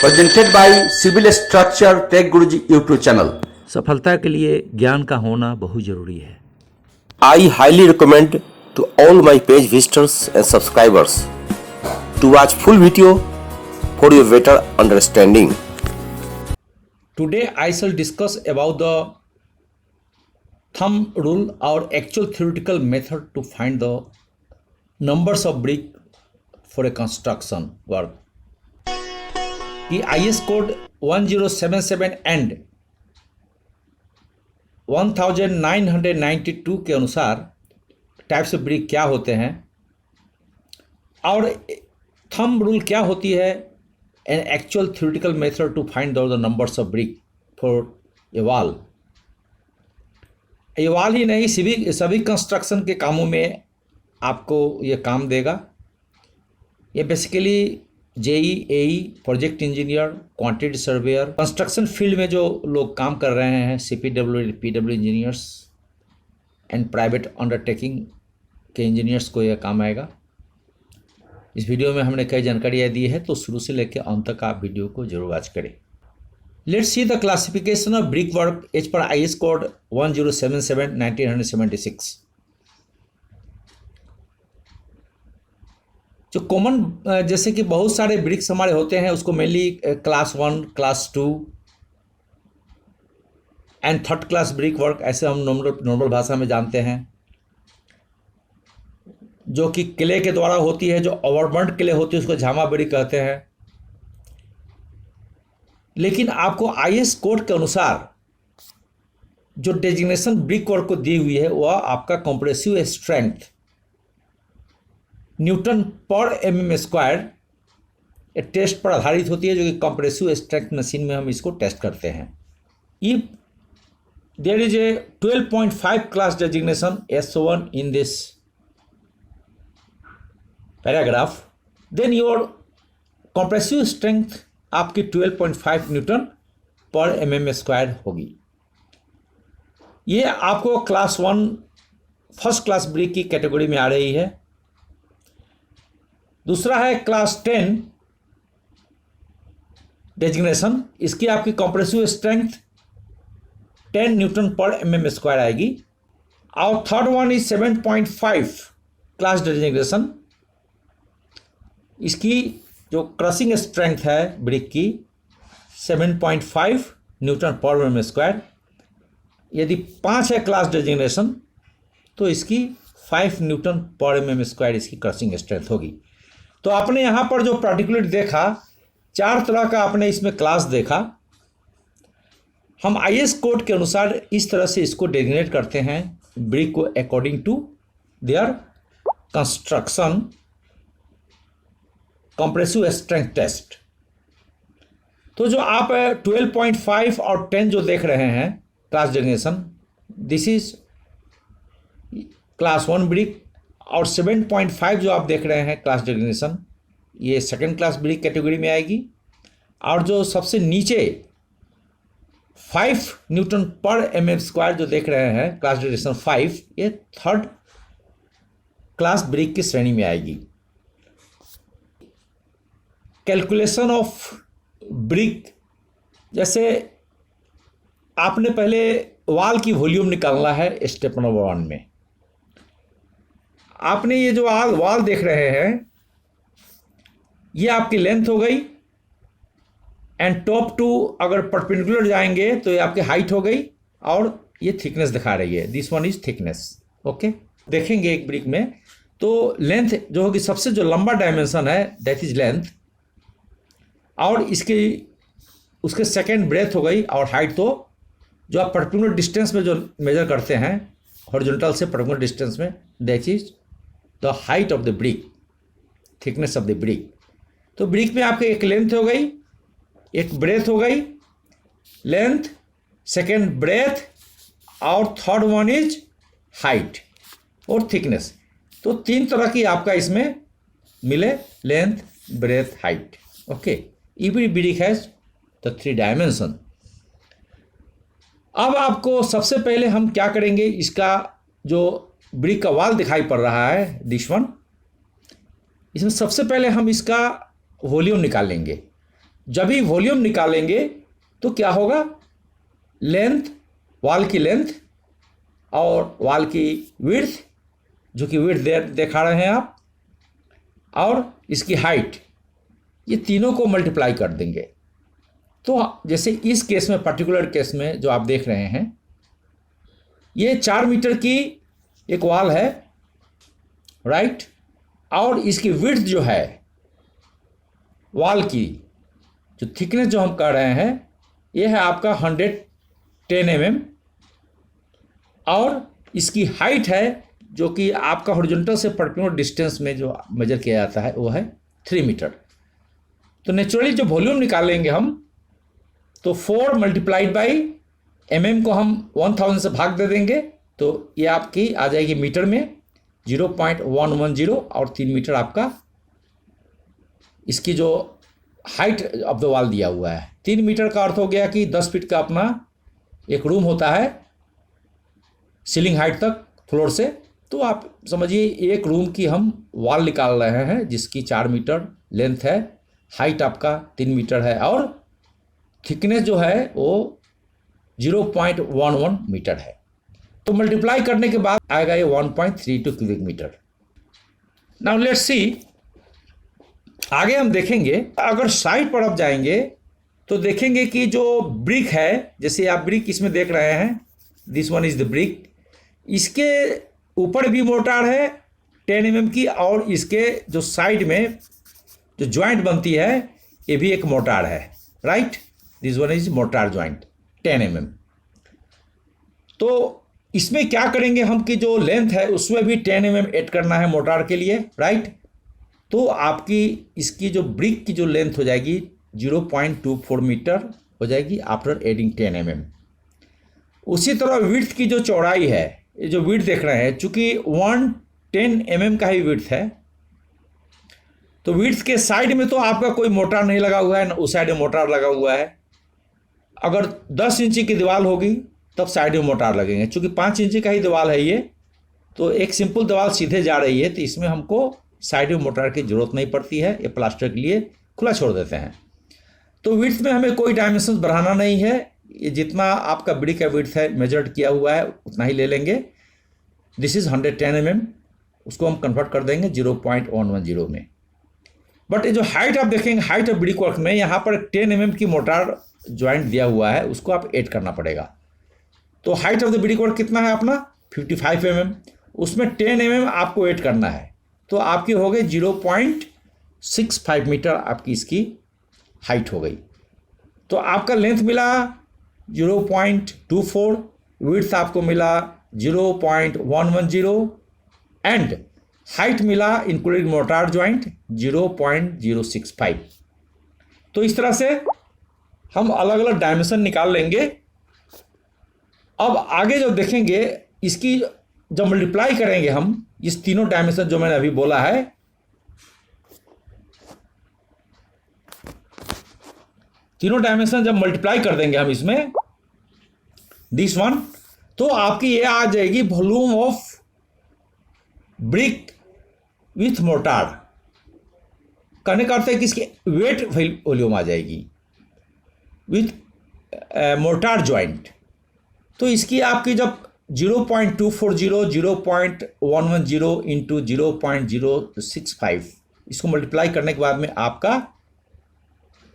Presented by civil structure tech Guruji YouTube channel. सफलता के लिए ज्ञान का होना बहुत जरूरी है। I highly recommend to all my page visitors and subscribers to watch full video for your better understanding. Today I shall discuss about the thumb rule or actual theoretical method to find the numbers of brick for a construction work. कि IS code 1077 and 1992 के अनुसार types of brick क्या होते हैं और thumb rule क्या होती है, an actual theoretical method to find the numbers of brick for a wall. ये वॉल ही नहीं, सभी कंस्ट्रक्शन के कामों में आपको ये काम देगा। ये basically JE, AE, project engineer, quantity surveyor, construction field में जो लोग काम कर रहे हैं, CPW, PW engineers and private undertaking के इंजीनियर्स को यह काम आएगा। इस वीडियो में हमने कई जानकारियाँ दी है, तो शुरू से लेकर अंत तक आप वीडियो को जरूर वॉच करें। Let's see the classification of brick work as पर IS कोड 1077 1976। जो कॉमन जैसे कि बहुत सारे ब्रिक्स हमारे होते हैं, उसको mainly class 1, class 2 and third class brick work ऐसे हम नॉर्मल भाषा में जानते हैं, जो कि किले के द्वारा होती है। जो ओवरबर्न्ड किले होती है उसको झामा ब्रिक कहते हैं। लेकिन आपको IS कोड के अनुसार जो डेजिग्नेशन ब्रिक वर्क को दी हुई है वह आपका कंप्रेसिव स्ट्रेंथ न्यूटन पर mm स्क्वायर टेस्ट पर आधारित होती है, जो कि कंप्रेसिव स्ट्रेंथ मशीन में हम इसको टेस्ट करते हैं। If there is a 12.5 class designation S1 in this paragraph, then your compressive strength आपकी 12.5 न्यूटन पर mm स्क्वायर होगी। ये आपको क्लास 1 फर्स्ट क्लास ब्रिक की कैटेगरी में आ रही है। दूसरा है क्लास 10 डेजिग्नेशन, इसकी आपकी कंप्रेसिव स्ट्रेंथ 10 न्यूटन पर mm स्क्वायर आएगी। और third one is 7.5 class designation, इसकी जो क्रशिंग स्ट्रेंथ है ब्रिक की 7.5 न्यूटन पर mm स्क्वायर। यदि 5 है क्लास डेजिग्नेशन तो इसकी 5 न्यूटन पर mm स्क्वायर इसकी क्रशिंग स्ट्रेंथ होगी। तो आपने यहाँ पर जो पार्टिकुलर देखा, 4 तरह का आपने इसमें क्लास देखा। हम IS कोड के अनुसार इस तरह से इसको डेजिग्नेट करते हैं ब्रिक को according to their construction compressive strength test. तो जो आप 12.5 और 10 जो देख रहे हैं class designation, this is class 1 brick, और 7.5 जो आप देख रहे हैं क्लास डेजिग्नेशन, ये सेकंड क्लास ब्रिक कैटेगरी में आएगी। और जो सबसे नीचे 5 न्यूटन पर mm स्क्वायर जो देख रहे हैं क्लास डेजिग्नेशन 5, ये थर्ड क्लास ब्रिक की श्रेणी में आएगी। कैलकुलेशन ऑफ ब्रिक, जैसे आपने पहले वॉल की वॉल्यूम निकालना है स्टेप नंबर 1 में। आपने ये जो वॉल देख रहे हैं, ये आपकी लेंथ हो गई, एंड टॉप टू अगर परपेंडिकुलर जाएंगे तो ये आपकी हाइट हो गई, और ये थिकनेस दिखा रही है, this one is thickness. Okay, देखेंगे एक ब्रिक में तो लेंथ जो होगी, सबसे जो लंबा डायमेंशन है दैट इज लेंथ, और उसके सेकेंड ब्रेथ हो गई, और हाइट तो जो आप पर्टिकुलर डिस्टेंस में जो मेजर करते हैं हॉरिजॉन्टल से पर्टिकुलर डिस्टेंस में, that is the height of the brick, thickness of the brick. तो ब्रिक में आपके एक लेंथ हो गई, एक ब्रेथ हो गई, लेंथ, सेकेंड ब्रेथ, और थर्ड वन इज हाइट और थिकनेस। तो 3 तरह की आपका इसमें मिले, length, breadth, height. Okay, every brick has the 3 dimension. अब आपको सबसे पहले हम क्या करेंगे, इसका जो ब्रिक का वॉल दिखाई पड़ रहा है दिस वन, इसमें सबसे पहले हम इसका वॉल्यूम निकाल लेंगे। जब ही वॉल्यूम निकालेंगे तो क्या होगा, लेंथ, वॉल की लेंथ और वॉल की विड्थ, जो कि विड्थ दिखा रहे हैं आप, और इसकी हाइट, ये तीनों को मल्टीप्लाई कर देंगे। तो जैसे इस केस में, पर्टिकुलर केस में जो आप देख रहे हैं, ये 4 मीटर की एक वॉल है, राइट, और इसकी विड्थ जो है वॉल की, जो थिकनेस जो हम कर रहे हैं, ये है आपका 110 mm, और इसकी हाइट है जो कि आपका हॉरिजॉन्टल से परपेंडिकुलर डिस्टेंस में जो मेजर किया जाता है वो है 3 मीटर। तो नेचुरली जो वॉल्यूम निकालेंगे हम, तो 4 मल्टीप्लाइड बाई mm को हम 1000 से भाग दे देंगे, तो ये आपकी आ जाएगी मीटर में 0.110, और 3 मीटर आपका इसकी जो हाइट ऑफ द वॉल दिया हुआ है। 3 मीटर का अर्थ हो गया कि 10 फीट का अपना एक रूम होता है सीलिंग हाइट तक, फ्लोर से। तो आप समझिए एक रूम की हम वॉल निकाल रहे हैं जिसकी 4 मीटर लेंथ है, हाइट आपका 3 मीटर है, और थिकनेस जो है वो 0.11 मीटर है। तो मल्टीप्लाई करने के बाद आएगा ये 1.32 cubic metre. Now let's see, आगे हम देखेंगे, अगर साइड पर आप जाएंगे तो देखेंगे कि जो ब्रिक है, जैसे आप ब्रिक इसमें देख रहे हैं, this one is the brick, इसके ऊपर भी मोटार है 10 mm की, और इसके जो साइड में जो ज्वाइंट बनती है ये भी एक मोटार है, right, this one is motor joint 10 mm। तो इसमें क्या करेंगे हम कि जो लेंथ है उसमें भी 10 mm ऐड करना है मोटार के लिए, राइट। तो आपकी इसकी जो ब्रिक की जो लेंथ हो जाएगी 0.24 मीटर हो जाएगी आफ्टर एडिंग 10 mm। उसी तरह विड्थ की जो चौड़ाई है, ये जो विड्थ देख रहे हैं, चूंकि 110 mm का ही विड्थ है, तो विड्थ के साइड में तो आपका कोई मोटार नहीं लगा हुआ है, ना उस साइड में मोटार लगा हुआ है। अगर 10 इंची की दीवार होगी तब साइड में मोटार लगेंगे, चूंकि 5 इंची का ही दीवार है ये, तो एक सिंपल दीवार सीधे जा रही है, तो इसमें हमको साइड में मोटार की जरूरत नहीं पड़ती है, ये प्लास्टर के लिए खुला छोड़ देते हैं। तो विड्थ में हमें कोई डायमेंशन बढ़ाना नहीं है, ये जितना आपका ब्रिक का विड्थ है मेजर्ड किया हुआ है उतना ही ले लेंगे। दिस इज 110 mm, उसको हम कन्वर्ट कर देंगे 0.110 में। बट ये जो हाइट आप देखेंगे, हाइट ऑफ ब्रिक वर्क में यहाँ पर 10 mm की मोटार ज्वाइंट दिया हुआ है, उसको आप ऐड करना पड़ेगा। तो height of the brick work कितना है अपना 55 mm, उसमें 10 mm आपको ऐड करना है, तो आपकी हो गई 0.65 मीटर आपकी इसकी हाइट हो गई। तो आपका लेंथ मिला 0.24, विड्थ आपको मिला 0.110, एंड हाइट मिला इंक्लूडिंग मोटार ज्वाइंट 0.065। तो इस तरह से हम अलग अलग डायमेंशन निकाल लेंगे। अब आगे जो देखेंगे, इसकी जब मल्टीप्लाई करेंगे हम इस तीनों डायमेंशन जो मैंने अभी बोला है, तीनों डायमेंशन जब मल्टीप्लाई कर देंगे हम इसमें, दिस वन, तो आपकी ये आ जाएगी volume of brick with motor. कहने का अर्थ है कि इसकी वेट वॉल्यूम आ जाएगी विथ मोटार ज्वाइंट। तो इसकी आपकी जब 0.240, 0.110 इंटू 0.065, इसको मल्टीप्लाई करने के बाद में आपका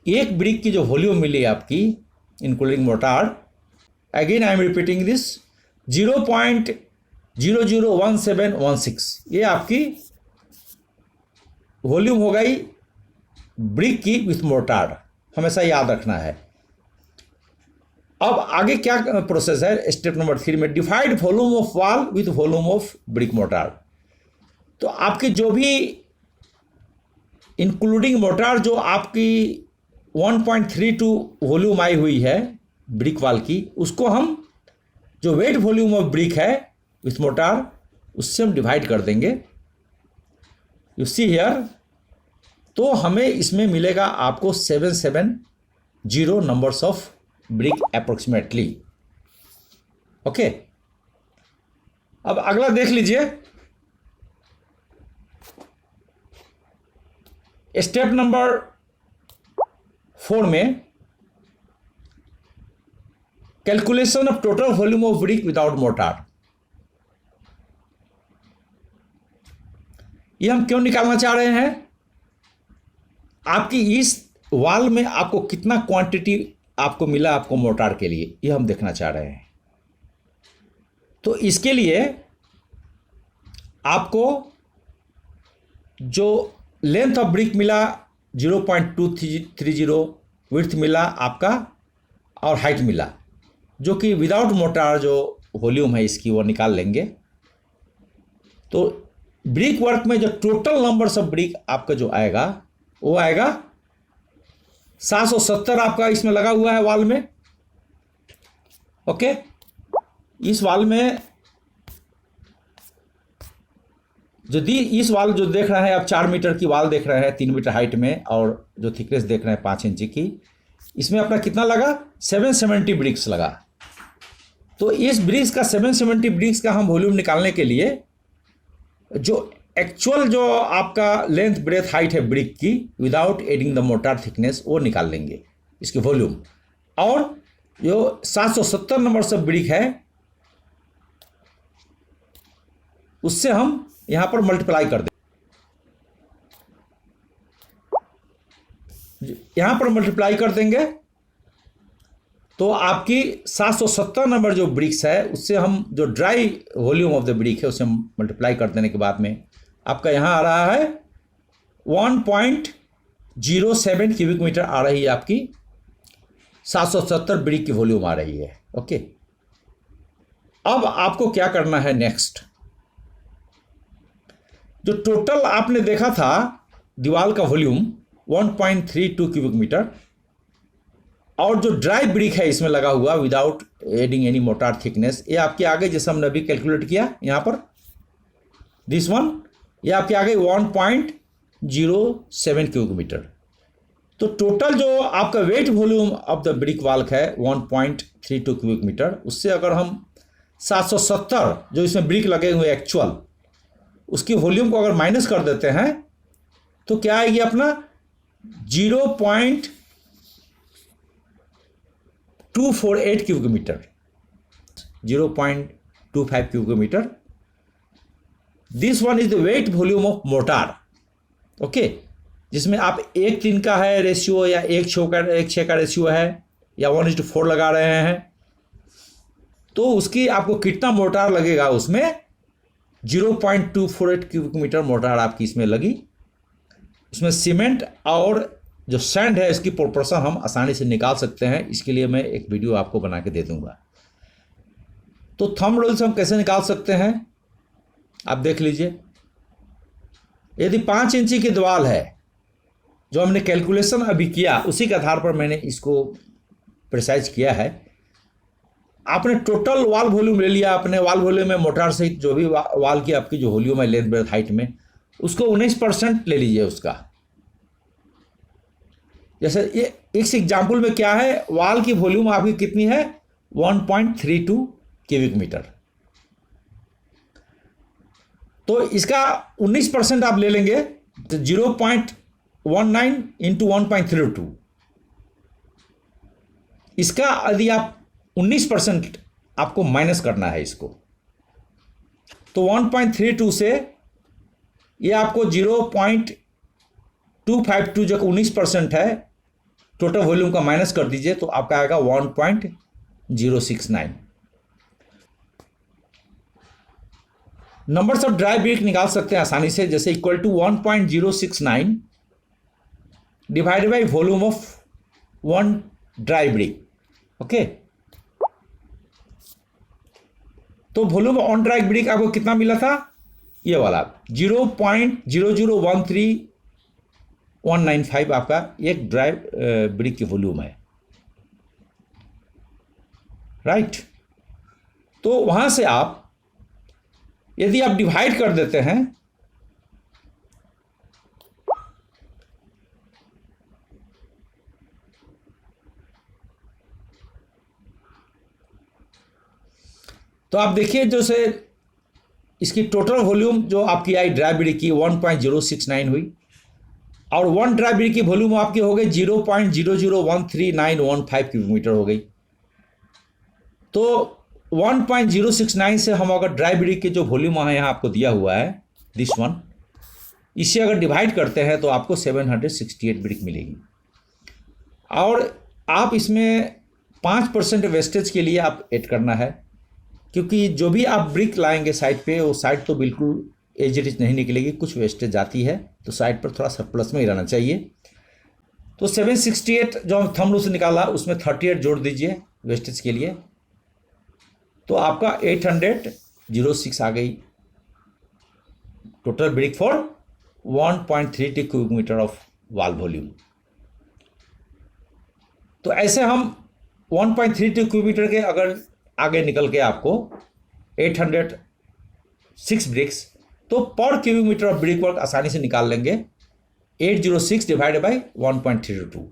एक ब्रिक की जो वॉल्यूम मिली आपकी including motor, again I am repeating this, 0.001716, ये आपकी वॉल्यूम हो गई ब्रिक की विथ मोटार, हमेशा याद रखना है। अब आगे क्या प्रोसेस है, स्टेप नंबर 3 में, divide volume of wall with volume of brick motor. तो आपकी जो भी इंक्लूडिंग मोटार जो आपकी 1.32 वॉल्यूम आई हुई है ब्रिक वॉल की, उसको हम जो वेट वॉल्यूम ऑफ ब्रिक है विथ मोटार, उससे हम डिवाइड कर देंगे। यू सी हियर, तो हमें इसमें मिलेगा आपको 770 numbers of brick approximately. Okay, अब अगला देख लीजिए, स्टेप नंबर 4 में calculation of total volume of brick without motor, ये हम क्यों निकालना चाह रहे हैं? आपकी इस वाल में आपको कितना क्वांटिटी आपको मिला आपको मोटार के लिए, ये हम देखना चाह रहे हैं। तो इसके लिए आपको जो लेंथ ऑफ ब्रिक मिला 0.230, विड्थ मिला आपका और हाइट मिला, जो कि विदाउट मोटार जो वॉल्यूम है इसकी वो निकाल लेंगे। तो ब्रिक वर्क में जो टोटल नंबर्स ऑफ ब्रिक आपका जो आएगा वो आएगा 770 आपका इसमें लगा हुआ है वाल में। ओके, इस वाल में यदि इस वाल जो देख रहे हैं आप 4 मीटर की वाल देख रहे हैं 3 मीटर हाइट में, और जो थिकनेस देख रहे हैं 5 इंच की, इसमें अपना कितना लगा 770 ब्रिक्स लगा। तो इस ब्रिक्स का 770 ब्रिक्स का हम वॉल्यूम निकालने के लिए जो एक्चुअल जो आपका लेंथ ब्रेथ हाइट है ब्रिक की without adding the motor thickness वो निकाल लेंगे इसके वॉल्यूम, और जो 770 नंबर से ब्रिक है उससे हम यहां पर मल्टीप्लाई कर दें। यहां पर मल्टीप्लाई कर देंगे तो आपकी 770 नंबर जो ब्रिक्स है उससे हम जो dry volume of the brick है उसे मल्टीप्लाई कर देने के बाद में आपका यहां आ रहा है 1.07 क्यूबिक मीटर आ रही है आपकी 770 ब्रिक की वॉल्यूम आ रही है। ओके, अब आपको क्या करना है नेक्स्ट, जो टोटल आपने देखा था दीवार का वॉल्यूम 1.32 क्यूबिक मीटर, और जो ड्राई ब्रिक है इसमें लगा हुआ without adding any motor thickness, ये आपके आगे जैसे हमने अभी कैलकुलेट किया यहां पर दिस वन, ये आपके आगे 1.07 क्यूबिक मीटर। तो टोटल जो आपका wet volume of the brick work है 1.32 क्यूबिक मीटर, उससे अगर हम 770 जो इसमें ब्रिक लगे हुए एक्चुअल उसकी वॉल्यूम को अगर माइनस कर देते हैं तो क्या आएगी अपना 0.248 cubic metre, 0.25 cubic metre. This one is the wet volume of mortar. Okay, जिसमें आप 1:3 का है रेशियो या 1:6 का रेशियो है या 1:4 लगा रहे हैं, तो उसकी आपको कितना मोटार लगेगा उसमें 0.248 क्यूबिक मीटर मोटार आपकी इसमें लगी। उसमें सीमेंट और जो सैंड है इसकी प्रोपोर्शन हम आसानी से निकाल सकते हैं, इसके लिए मैं एक वीडियो आपको बना के दे दूंगा। तो थंब रूल से हम कैसे निकाल सकते हैं आप देख लीजिए। यदि 5 इंची की दीवार है जो हमने कैलकुलेशन अभी किया उसी के आधार पर मैंने इसको प्रिसाइज किया है। आपने टोटल वाल वॉल्यूम ले लिया, अपने वाल वॉल्यूम में मोटार सहित जो भी वाल की आपकी जो वॉल्यूम है लेंथ ब्रेथ हाइट में, उसको 19% ले लीजिए उसका। जैसे ये इस एग्जाम्पल में क्या है, वाल की वॉल्यूम आपकी कितनी है 1.32 क्यूबिक मीटर, तो इसका 19% आप ले लेंगे तो 0.19 इंटू 1.32, इसका यदि आप 19% आपको माइनस करना है इसको, तो 1.32 से ये आपको 0.252 जो 19% है टोटल वॉल्यूम का माइनस कर दीजिए तो आपका आएगा 1.069। नंबर्स ऑफ ड्राई ब्रिक निकाल सकते हैं आसानी से, जैसे equal to 1.069 divided by volume of 1 dry brick. Okay, तो वॉल्यूम ऑन ड्राई ब्रिक आपको कितना मिला था, ये वाला 0.0013195 आपका एक ड्राई ब्रिक की वॉल्यूम है, राइट। तो वहां से आप यदि आप डिवाइड कर देते हैं तो आप देखिए जैसे इसकी टोटल वॉल्यूम जो आपकी आई ड्राई ब्रिक की 1.069 हुई, और 1 ड्राई ब्रिक की वॉल्यूम आपकी हो गई 0.0013915 क्यूबिक मीटर हो गई। तो 1.069 से हम अगर ड्राई ब्रिक के जो वॉल्यूम है यहाँ आपको दिया हुआ है दिस वन, इसे अगर डिवाइड करते हैं तो आपको 768 ब्रिक मिलेगी। और आप इसमें 5% वेस्टेज के लिए आप ऐड करना है, क्योंकि जो भी आप ब्रिक लाएंगे साइड पे वो साइड तो बिल्कुल एज इट इज नहीं निकलेगी, कुछ वेस्टेज जाती है, तो साइड पर थोड़ा सरप्लस में ही रहना चाहिए। तो 768 जो हम थंब रूल से निकाला उसमें 38 जोड़ दीजिए वेस्टेज के लिए, तो आपका 806 आ गई total brick for 1.32 cubic metre of wall volume. तो ऐसे हम 1.32 क्यूबिक मीटर के अगर आगे निकल के आपको 806 ब्रिक्स, तो पर cubic metre of brick work आसानी से निकाल लेंगे। 806 डिवाइडेड बाई 1.32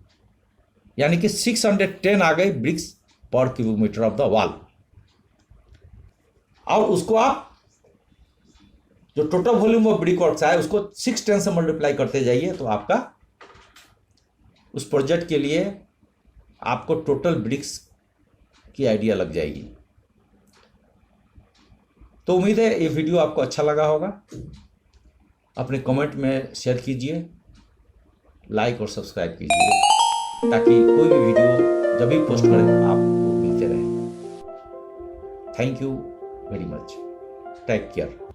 यानी कि 610 आ गई ब्रिक्स पर cubic metre of the wall. और उसको आप जो total volume of brick work है उसको 610 से मल्टीप्लाई करते जाइए, तो आपका उस प्रोजेक्ट के लिए आपको टोटल ब्रिक्स की आइडिया लग जाएगी। तो उम्मीद है ये वीडियो आपको अच्छा लगा होगा। अपने कमेंट में शेयर कीजिए, लाइक और सब्सक्राइब कीजिए, ताकि कोई भी वीडियो जब भी पोस्ट करें आपको मिलते रहे। Thank you very much. Take care.